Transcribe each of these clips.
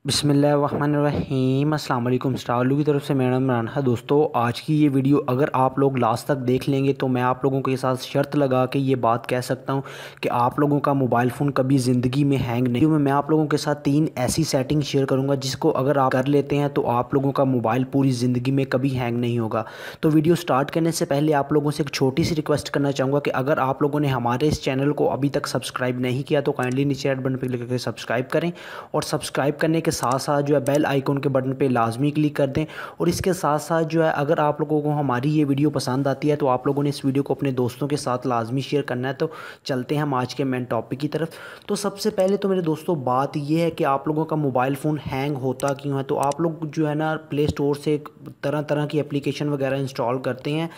बिस्मिल्लाहिर्रहमानिर्रहीम अस्सलाम वालेकुम। स्टारलू की तरफ से मेरा नाम इमरान है। दोस्तों, आज की ये वीडियो अगर आप लोग लास्ट तक देख लेंगे तो मैं आप लोगों के साथ शर्त लगा के ये बात कह सकता हूँ कि आप लोगों का मोबाइल फ़ोन कभी ज़िंदगी में हैंग नहीं। मैं आप लोगों के साथ 3 ऐसी सेटिंग शेयर करूँगा जिसको अगर आप कर लेते हैं तो आप लोगों का मोबाइल पूरी ज़िंदगी में कभी हैंग नहीं होगा। तो वीडियो स्टार्ट करने से पहले आप लोगों से एक छोटी सी रिक्वेस्ट करना चाहूँगा कि अगर आप लोगों ने हमारे इस चैनल को अभी तक सब्सक्राइब नहीं किया तो काइंडली नीचे रेड बटन पर क्लिक करके सब्सक्राइब करें, और सब्सक्राइब करने के साथ साथ जो है बेल आइकन के बटन पे लाजमी क्लिक कर दें। और इसके साथ साथ जो है अगर आप लोगों को हमारी ये वीडियो पसंद आती है तो आप लोगों ने इस वीडियो को अपने दोस्तों के साथ लाजमी शेयर करना है। तो चलते हैं हम आज के मेन टॉपिक की तरफ। तो सबसे पहले तो मेरे दोस्तों बात ये है कि आप लोगों का मोबाइल फ़ोन हैंग होता क्यों है। तो आप लोग जो है ना प्ले स्टोर से तरह तरह की एप्लीकेशन वगैरह इंस्टॉल करते हैं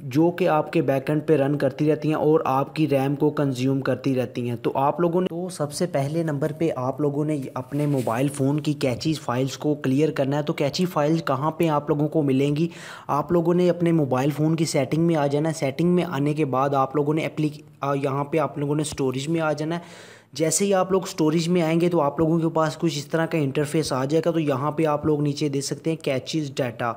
जो कि आपके बैकएंड पे रन करती रहती हैं और आपकी रैम को कंज्यूम करती रहती हैं। तो आप लोगों ने सबसे पहले नंबर पे आप लोगों ने अपने मोबाइल फ़ोन की कैची फाइल्स को क्लियर करना है। तो कैची फाइल्स कहाँ पे आप लोगों को मिलेंगी? आप लोगों ने अपने मोबाइल फ़ोन की सेटिंग में आ जाना है। सेटिंग में आने के बाद आप लोगों ने यहाँ पे आप लोगों ने स्टोरेज में आ जाना है। जैसे ही आप लोग स्टोरेज में आएंगे तो आप लोगों के पास कुछ इस तरह का इंटरफेस आ जाएगा। तो यहाँ पे आप लोग नीचे देख सकते हैं कैचेस डाटा।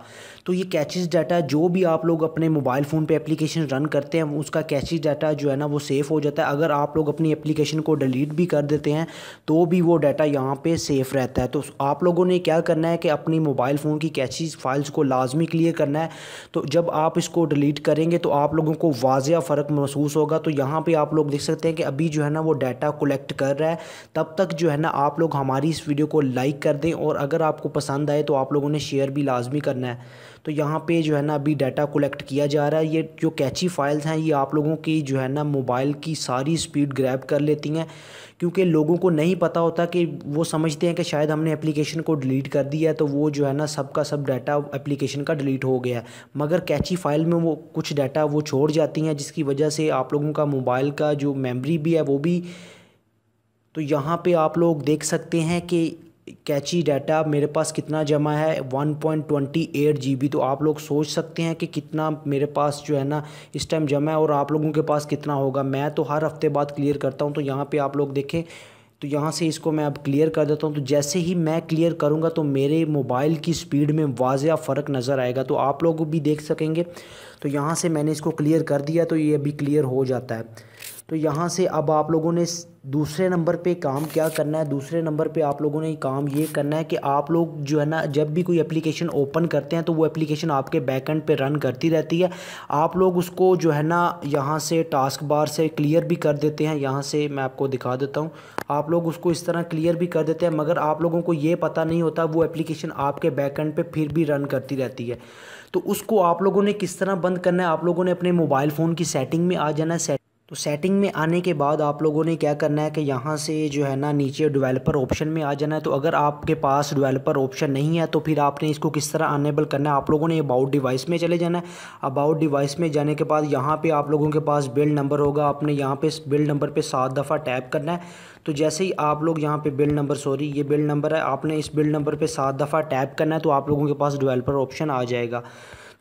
तो ये कैचेस डाटा जो भी आप लोग अपने मोबाइल फ़ोन पे एप्लीकेशन रन करते हैं उसका कैचेस डाटा जो है ना वो सेफ़ हो जाता है। अगर आप लोग अपनी एप्लीकेशन को डिलीट भी कर देते हैं तो भी वो डाटा यहाँ पे सेफ़ रहता है। तो आप लोगों ने क्या करना है कि अपनी मोबाइल फ़ोन की कैचेस फाइल्स को लाजमी क्लियर करना है। तो जब आप इसको डिलीट करेंगे तो आप लोगों को वाज़िया फ़र्क महसूस होगा। तो यहाँ पर आप लोग देख सकते हैं कि अभी जो है ना वो डाटा कलेक्ट कर रहा है। तब तक जो है ना आप लोग हमारी इस वीडियो को लाइक कर दें, और अगर आपको पसंद आए तो आप लोगों ने शेयर भी लाजमी करना है। तो यहाँ पे जो है ना अभी डाटा कलेक्ट किया जा रहा है। ये जो कैची फाइल्स हैं ये आप लोगों की जो है ना मोबाइल की सारी स्पीड ग्रैब कर लेती हैं, क्योंकि लोगों को नहीं पता होता कि वो समझते हैं कि शायद हमने एप्लीकेशन को डिलीट कर दिया है तो वो जो है ना सबका सब डाटा एप्लीकेशन का डिलीट हो गया है। मगर कैची फाइल में वो कुछ डाटा वो छोड़ जाती हैं जिसकी वजह से आप लोगों का मोबाइल का जो मेमोरी भी है वो भी। तो यहाँ पे आप लोग देख सकते हैं कि कैची डाटा मेरे पास कितना जमा है 1.28 GB। तो आप लोग सोच सकते हैं कि कितना मेरे पास जो है ना इस टाइम जमा है, और आप लोगों के पास कितना होगा। मैं तो हर हफ्ते बाद क्लियर करता हूँ। तो यहाँ पे आप लोग देखें, तो यहाँ से इसको मैं अब क्लियर कर देता हूँ। तो जैसे ही मैं क्लियर करूँगा तो मेरे मोबाइल की स्पीड में वाज़िया फ़र्क नज़र आएगा, तो आप लोग भी देख सकेंगे। तो यहाँ से मैंने इसको क्लियर कर दिया तो ये अभी क्लियर हो जाता है। तो यहाँ से अब आप लोगों ने दूसरे नंबर पे काम क्या करना है? दूसरे नंबर पे आप लोगों ने काम ये करना है कि आप लोग जो है ना जब भी कोई एप्लीकेशन ओपन करते हैं तो वो एप्लीकेशन आपके बैकएंड पे रन करती रहती है। आप लोग उसको जो है ना यहाँ से टास्क बार से क्लियर भी कर देते हैं। यहाँ से मैं आपको दिखा देता हूँ। आप लोग उसको इस तरह क्लियर भी कर देते हैं, मगर आप लोगों को ये पता नहीं होता वो एप्लीकेशन आपके बैकएंड पे फिर भी रन करती रहती है। तो उसको आप लोगों ने किस तरह बंद करना है? आप लोगों ने अपने मोबाइल फ़ोन की सेटिंग में आ जाना है। तो सेटिंग में आने के बाद आप लोगों ने क्या करना है कि यहाँ से जो है ना नीचे डेवलपर ऑप्शन में आ जाना है। तो अगर आपके पास डेवलपर ऑप्शन नहीं है तो फिर आपने इसको किस तरह अनेबल करना है? आप लोगों ने अबाउट डिवाइस में चले जाना है। अबाउट डिवाइस में जाने के बाद यहाँ पे आप लोगों के पास बिल्ड नंबर होगा। आपने यहाँ पे बिल्ड नंबर पे 7 दफ़ा टैप करना है। तो जैसे ही आप लोग यहाँ पे बिल्ड नंबर, सॉरी ये बिल्ड नंबर है, आपने इस बिल्ड नंबर पे 7 दफ़ा टैप करना है तो आप लोगों के पास डेवलपर ऑप्शन आ जाएगा।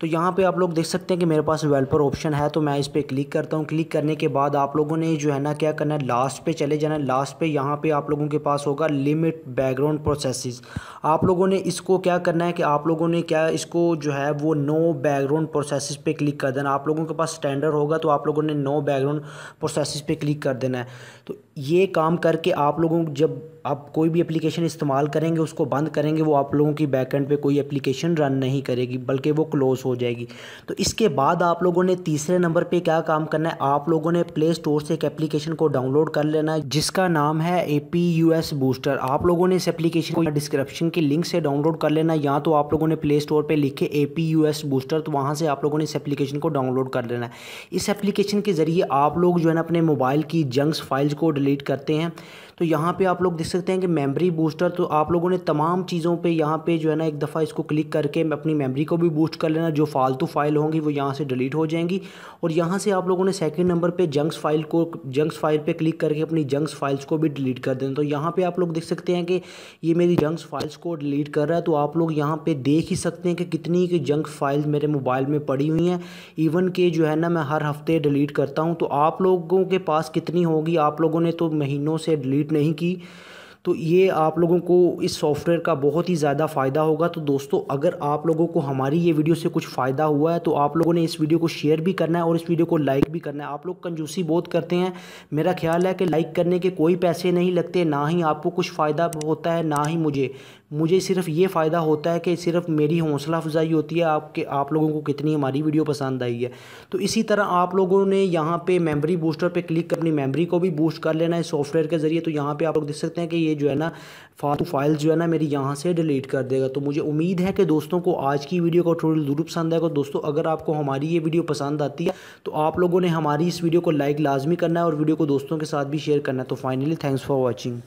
तो यहाँ पे आप लोग देख सकते हैं कि मेरे पास डेवलपर ऑप्शन है। तो मैं इस पर क्लिक करता हूँ। क्लिक करने के बाद आप लोगों ने जो है ना क्या करना है, लास्ट पे चले जाना है। लास्ट पे यहाँ पे आप लोगों के पास होगा लिमिट बैकग्राउंड प्रोसेसेस। आप लोगों ने इसको क्या करना है कि आप लोगों ने क्या इसको जो है वो नो बैकग्राउंड प्रोसेसेस पे क्लिक कर देना। आप लोगों के पास स्टैंडर्ड होगा तो आप लोगों ने नो बैकग्राउंड प्रोसेसेस पे क्लिक कर देना है। तो ये काम करके आप लोगों जब आप कोई भी एप्लीकेशन इस्तेमाल करेंगे उसको बंद करेंगे, वो आप लोगों की बैकएंड पे कोई एप्लीकेशन रन नहीं करेगी बल्कि वो क्लोज़ हो जाएगी। तो इसके बाद आप लोगों ने तीसरे नंबर पे क्या काम करना है? आप लोगों ने प्ले स्टोर से एक एप्लीकेशन को डाउनलोड कर लेना है जिसका नाम है APUS बूस्टर। आप लोगों ने इस एप्लीकेशन को डिस्क्रिप्शन की लिंक से डाउनलोड कर लेना, या तो आप लोगों ने प्ले स्टोर पर लिखे APUS बूस्टर, तो वहाँ से आप लोगों ने इस एप्लीकेशन को डाउनलोड कर लेना है। इस एप्लीकेशन के ज़रिए आप लोग जो है ना अपने मोबाइल की जंक्स फाइल्स को डिलीट करते हैं। तो यहाँ पे आप लोग देख सकते हैं कि मेमोरी बूस्टर, तो आप लोगों ने तमाम चीज़ों पे यहाँ पे जो है ना एक दफ़ा इसको क्लिक करके अपनी मेमोरी को भी बूस्ट कर लेना। जो फालतू फाइल होंगी वो यहाँ से डिलीट हो जाएंगी। और यहाँ से आप लोगों ने सेकंड नंबर पे जंक्स फाइल पे क्लिक करके अपनी जंक्स फाइल्स को भी डिलीट कर देना। तो यहाँ पे आप लोग देख सकते हैं कि ये मेरी जंक्स फाइल्स को डिलीट कर रहा है। तो आप लोग यहाँ पे देख ही सकते हैं कि कितनी की जंक फाइल्स मेरे मोबाइल में पड़ी हुई हैं। इवन के जो है ना मैं हर हफ्ते डिलीट करता हूँ। तो आप लोगों के पास कितनी होगी? आप लोगों ने तो महीनों से डिलीट नहीं की। तो ये आप लोगों को इस सॉफ्टवेयर का बहुत ही ज़्यादा फ़ायदा होगा। तो दोस्तों, अगर आप लोगों को हमारी ये वीडियो से कुछ फ़ायदा हुआ है तो आप लोगों ने इस वीडियो को शेयर भी करना है और इस वीडियो को लाइक भी करना है। आप लोग कंजूसी बहुत करते हैं। मेरा ख्याल है कि लाइक करने के कोई पैसे नहीं लगते, ना ही आपको कुछ फ़ायदा होता है, ना ही मुझे सिर्फ ये फ़ायदा होता है कि सिर्फ मेरी हौसला अफजाई होती है आप लोगों को कितनी हमारी वीडियो पसंद आई है। तो इसी तरह आप लोगों ने यहाँ पे मेमोरी बूस्टर पे क्लिक कर अपनी मेमोरी को भी बूस्ट कर लेना है सॉफ्टवेयर के ज़रिए। तो यहाँ पे आप लोग देख सकते हैं कि ये जो है ना फालतू फाइल्स जो है ना मेरी यहाँ से डिलीट कर देगा। तो मुझे उम्मीद है कि दोस्तों को आज की वीडियो का ट्यूटोरियल ज़रूर पसंद आएगा। दोस्तों, अगर आपको हमारी ये वीडियो पसंद आती है तो आप लोगों ने हमारी इस वीडियो को लाइक लाजमी करना है और वीडियो को दोस्तों के साथ भी शेयर करना है। तो फाइनली, थैंक्स फॉर वॉचिंग।